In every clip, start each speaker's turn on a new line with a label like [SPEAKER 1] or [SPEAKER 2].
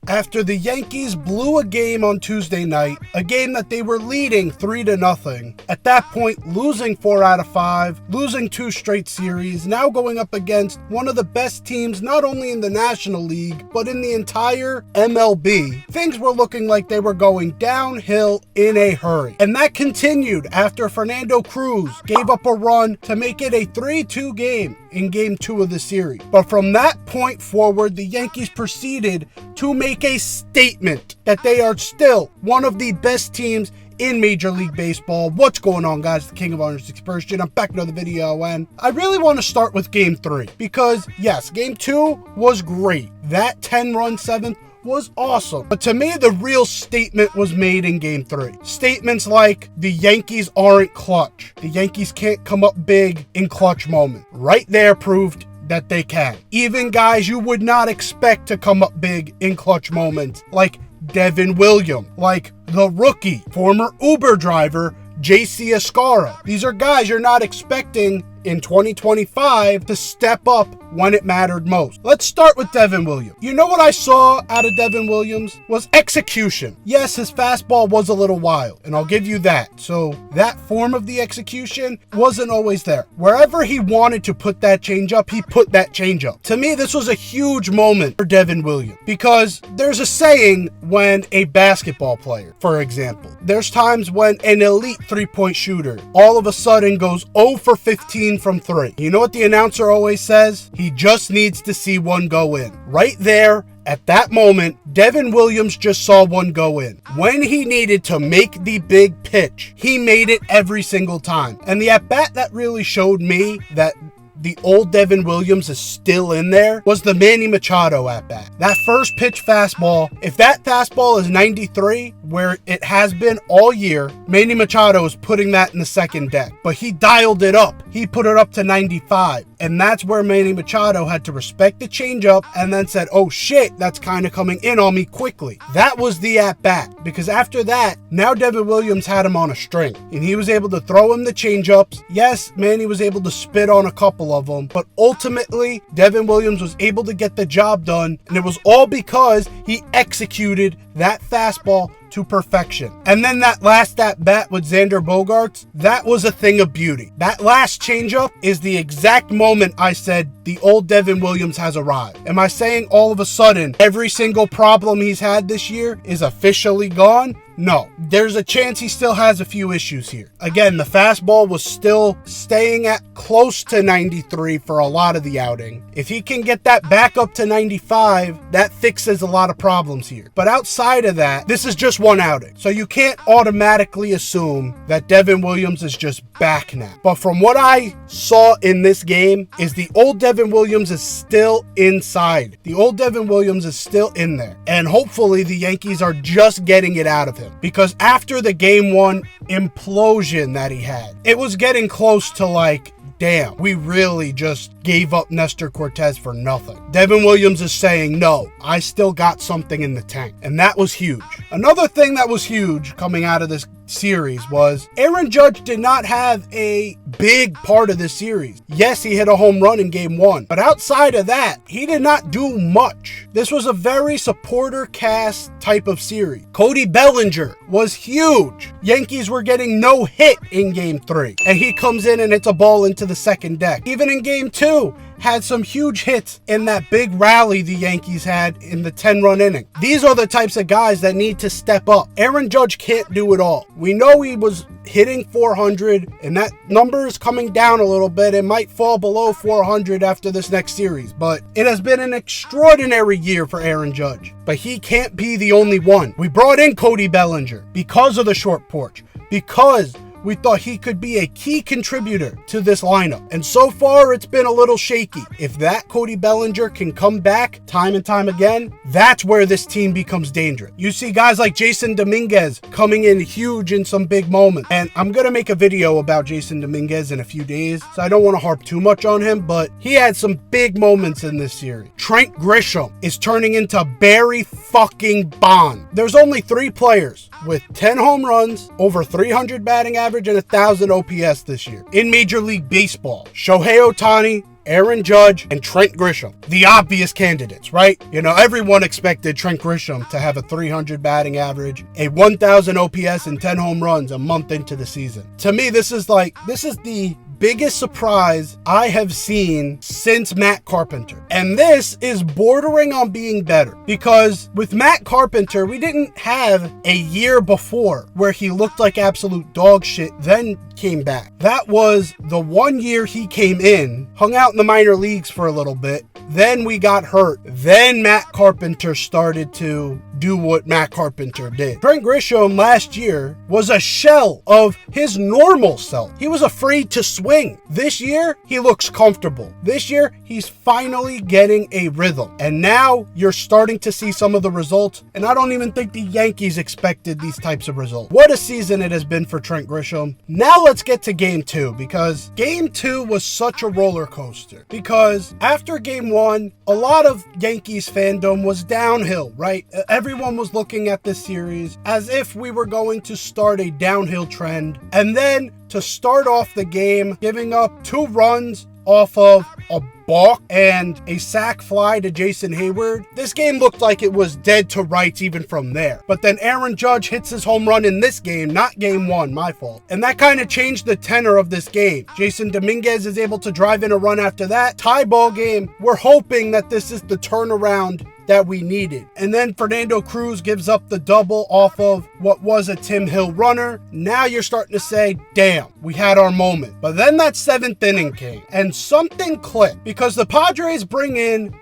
[SPEAKER 1] After the Yankees blew a game on Tuesday night, a game that they were leading 3-0, at that point losing 4 out of 5, losing 2 straight series, now going up against one of the best teams not only in the National League, but in the entire MLB, things were looking like they were going downhill in a hurry. And that continued after Fernando Cruz gave up a run to make it a 3-2 game in Game 2 of the series. But from that point forward, the Yankees proceeded to make a statement that they are still one of the best teams in Major League Baseball. What's going on, guys? The King of Honors Expression. I'm back with another video, and I really want to start with Game 3 because, yes, Game 2 was great. That 10-run 7th was awesome. But to me, the real statement was made in Game 3. Statements like, the Yankees aren't clutch. The Yankees can't come up big in clutch moments. Right there proved that they can. Even guys you would not expect to come up big in clutch moments, like Devin Williams, like the rookie, former Uber driver, JC Escara. These are guys you're not expecting in 2025 to step up when it mattered most. Let's start with Devin Williams. You know what I saw out of Devin Williams was execution. Yes, his fastball was a little wild, and I'll give you that. So that form of the execution wasn't always there. Wherever he wanted to put that changeup, he put that changeup. To me, this was a huge moment for Devin Williams because there's a saying when a basketball player, for example, there's times when an elite three-point shooter all of a sudden goes 0 for 15 from 3. You know what the announcer always says? He just needs to see one go in. Right there, at that moment, Devin Williams just saw one go in. When he needed to make the big pitch, he made it every single time. And the at-bat that really showed me that the old Devin Williams is still in there was the Manny Machado at-bat. That first pitch fastball, if that fastball is 93, where it has been all year, Manny Machado is putting that in the second deck. But he dialed it up. He put it up to 95. And that's where Manny Machado had to respect the changeup and then said, oh shit, that's kind of coming in on me quickly. That was the at-bat. Because after that, now Devin Williams had him on a string. And he was able to throw him the changeups. Yes, Manny was able to spit on a couple of them. But ultimately, Devin Williams was able to get the job done. And it was all because he executed that fastball to perfection. And then that last at-bat with Xander Bogaerts, that was a thing of beauty. That last changeup is the exact moment I said the old Devin Williams has arrived. Am I saying all of a sudden every single problem he's had this year is officially gone? No, there's a chance he still has a few issues here. Again, the fastball was still staying at close to 93 for a lot of the outing. If he can get that back up to 95, that fixes a lot of problems here. But outside of that, this is just one outing. So you can't automatically assume that Devin Williams is just back now. But from what I saw in this game is the old Devin Williams is still inside. The old Devin Williams is still in there. And hopefully the Yankees are just getting it out of him. Because after the Game 1 implosion that he had, it was getting close to like, damn, we really just gave up Nestor Cortez for nothing. Devin Williams is saying, no, I still got something in the tank. And that was huge. Another thing that was huge coming out of this series was Aaron Judge did not have a big part of this series. Yes, he hit a home run in Game 1, but outside of that, he did not do much. This was a very supporter cast type of series. Cody Bellinger was huge. Yankees were getting no hit in Game 3, and he comes in and hits a ball into the second deck. Even in Game 2, had some huge hits in that big rally the Yankees had in the 10-run inning. These are the types of guys that need to step up. Aaron Judge can't do it all. We know he was hitting 400, and that number is coming down a little bit. It might fall below 400 after this next series, but it has been an extraordinary year for Aaron Judge. But he can't be the only one. We brought in Cody Bellinger because of the short porch, because we thought he could be a key contributor to this lineup. And so far, it's been a little shaky. If that Cody Bellinger can come back time and time again, that's where this team becomes dangerous. You see guys like Jason Dominguez coming in huge in some big moments. And I'm going to make a video about Jason Dominguez in a few days, so I don't want to harp too much on him, but he had some big moments in this series. Trent Grisham is turning into Barry fucking Bonds. There's only 3 players with 10 home runs, over 300 batting average, and 1,000 OPS this year in Major League Baseball. Shohei Ohtani Aaron Judge and Trent Grisham. The obvious candidates, right? You know, everyone expected Trent Grisham to have a 300 batting average, a 1,000 OPS, and 10 home runs a month into the season. To me, this is the biggest surprise I have seen since Matt Carpenter. And this is bordering on being better, because with Matt Carpenter, we didn't have a year before where he looked like absolute dog shit, then came back. That was the 1 year he came in, hung out in the minor leagues for a little bit, then we got hurt. Then Matt Carpenter started to do what Matt Carpenter did. Trent Grisham last year was a shell of his normal self. He was afraid to swing. This year, he looks comfortable. This year, he's finally getting a rhythm. And now you're starting to see some of the results. And I don't even think the Yankees expected these types of results. What a season it has been for Trent Grisham. Now let's get to game 2, because game 2 was such a roller coaster. Because after game 1, a lot of Yankees fandom was downhill, right? Everyone was looking at this series as if we were going to start a downhill trend. And then to start off the game, giving up 2 runs off of a balk and a sac fly to Jason Hayward, this game looked like it was dead to rights even from there. But then Aaron Judge hits his home run in this game, not game 1, my fault. And that kind of changed the tenor of this game. Jason Dominguez is able to drive in a run after that. Tie ball game. We're hoping that this is the turnaround that we needed. And then Fernando Cruz gives up the double off of what was a Tim Hill runner. Now you're starting to say, damn, we had our moment. But then that 7th inning came and something clicked, because the Padres bring in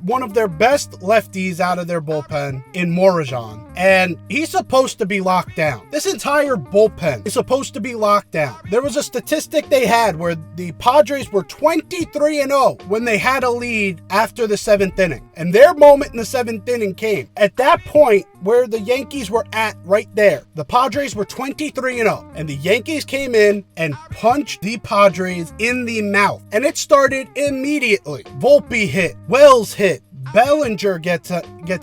[SPEAKER 1] one of their best lefties out of their bullpen in Morajan, and he's supposed to be locked down. This entire bullpen is supposed to be locked down. There was a statistic they had where the Padres were 23-0 when they had a lead after the 7th inning, and their moment in the 7th inning came. At that point where the Yankees were at right there, the Padres were 23-0, and the Yankees came in and punched the Padres in the mouth, and it started immediately. Volpe hit, Wells hit, Bellinger gets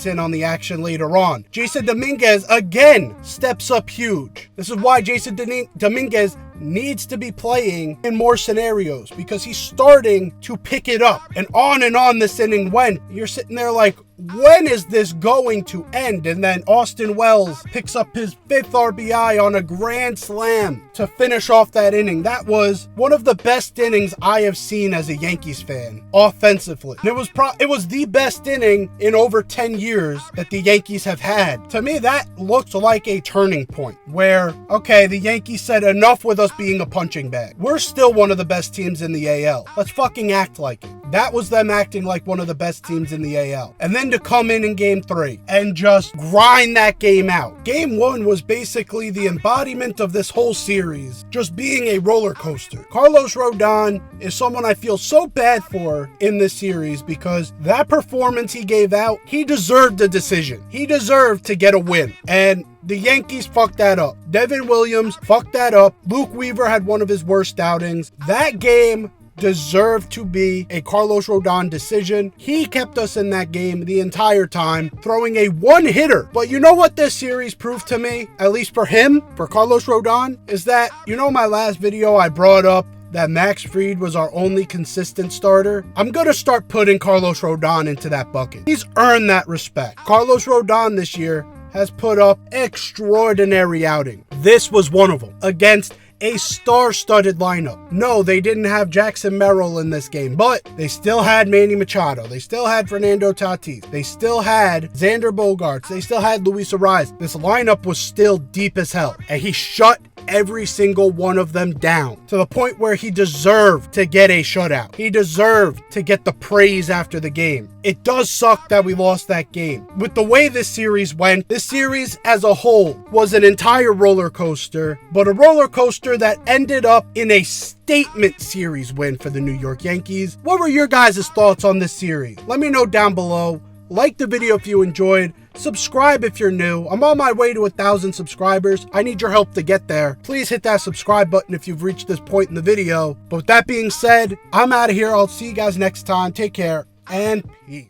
[SPEAKER 1] in on the action later on. Jason Dominguez again steps up huge. This is why Jason Dominguez needs to be playing in more scenarios, because he's starting to pick it up. And on this inning went. You're sitting there like, when is this going to end? And then Austin Wells picks up his 5th RBI on a grand slam to finish off that inning. That was one of the best innings I have seen as a Yankees fan offensively. And it was the best inning in over 10 years that the Yankees have had. To me, that looked like a turning point where, okay, the Yankees said enough with us being a punching bag. We're still one of the best teams in the AL. Let's fucking act like it. That was them acting like one of the best teams in the AL. And then to come in game 3 and just grind that game out. Game 1 was basically the embodiment of this whole series, just being a roller coaster. Carlos Rodon is someone I feel so bad for in this series, because that performance he gave out, he deserved a decision. He deserved to get a win. And the Yankees fucked that up. Devin Williams fucked that up. Luke Weaver had one of his worst outings. That game deserved to be a Carlos Rodon decision. He kept us in that game the entire time, throwing a 1-hitter. But you know what this series proved to me, at least for him, for Carlos Rodon, is that, you know, my last video I brought up that Max Fried was our only consistent starter? I'm going to start putting Carlos Rodon into that bucket. He's earned that respect. Carlos Rodon this year has put up extraordinary outing. This was one of them against a star-studded lineup. No, they didn't have Jackson Merrill in this game, but they still had Manny Machado. They still had Fernando Tatis. They still had Xander Bogaerts. They still had Luis Ariz. This lineup was still deep as hell, and he shut every single one of them down to the point where he deserved to get a shutout. He deserved to get the praise after the game. It does suck that we lost that game. With the way this series went, this series as a whole was an entire roller coaster, but a roller coaster that ended up in a statement series win for the New York Yankees. What were your guys' thoughts on this series? Let me know down below. Like the video if you enjoyed. Subscribe if you're new. I'm on my way to 1,000 subscribers. I need your help to get there. Please hit that subscribe button if you've reached this point in the video. But with that being said, I'm out of here. I'll see you guys next time. Take care and peace.